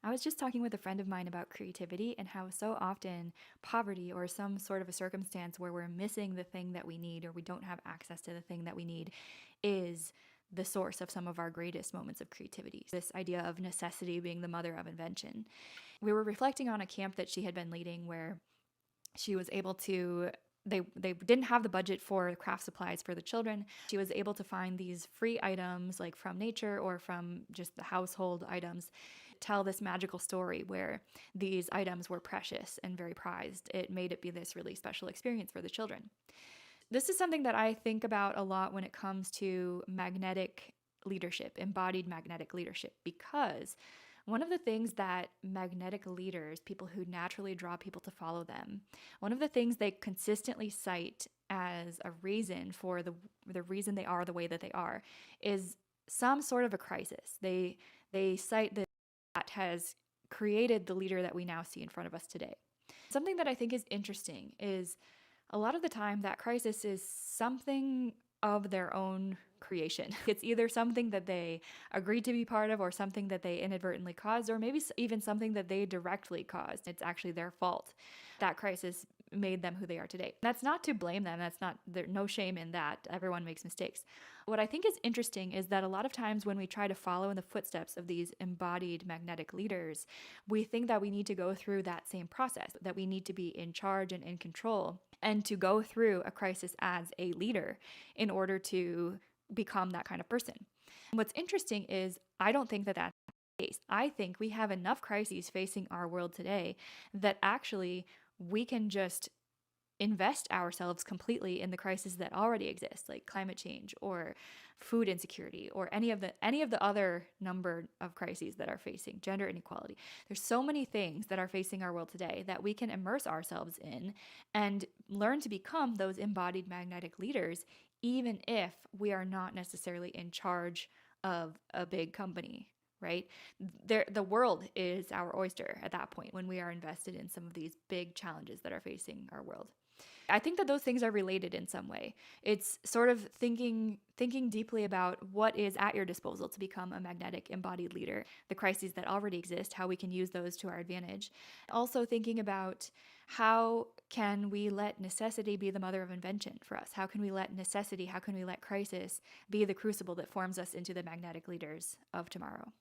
I was just talking with a friend of mine about creativity and how so often poverty or some sort of a circumstance where we're missing the thing that we need or we don't have access to the thing that we need is the source of some of our greatest moments of creativity. This idea of necessity being the mother of invention. We were reflecting on a camp that she had been leading where she was able to they didn't have the budget for craft supplies for the children. She was able to find these free items like from nature or from just the household items, tell this magical story where these items were precious and very prized. It made it be this really special experience for the children. This is something that I think about a lot when it comes to magnetic leadership, embodied magnetic leadership, because one of the things that magnetic leaders, people who naturally draw people to follow them, one of the things they consistently cite as a reason for the reason they are the way that they are is some sort of a crisis. They cite that has created the leader that we now see in front of us today. Something that I think is interesting is a lot of the time that crisis is something of their own creation. It's either something that they agreed to be part of or something that they inadvertently caused, or maybe even something that they directly caused. It's actually their fault. That crisis made them who they are today. That's not to blame them. There's no shame in that. Everyone makes mistakes. What I think is interesting is that a lot of times when we try to follow in the footsteps of these embodied magnetic leaders, we think that we need to go through that same process, that we need to be in charge and in control, and to go through a crisis as a leader in order to become that kind of person. What's interesting is I don't think that that's the case. I think we have enough crises facing our world today that actually we can just invest ourselves completely in the crises that already exist, like climate change or food insecurity or any of the other number of crises that are facing gender inequality. There's so many things that are facing our world today that we can immerse ourselves in and learn to become those embodied magnetic leaders, even if we are not necessarily in charge of a big company, right? The world is our oyster at that point when we are invested in some of these big challenges that are facing our world. I think that those things are related in some way. It's sort of thinking deeply about what is at your disposal to become a magnetic embodied leader, the crises that already exist, how we can use those to our advantage. Also thinking about how can we let necessity be the mother of invention for us? How can we let necessity, how can we let crisis be the crucible that forms us into the magnetic leaders of tomorrow?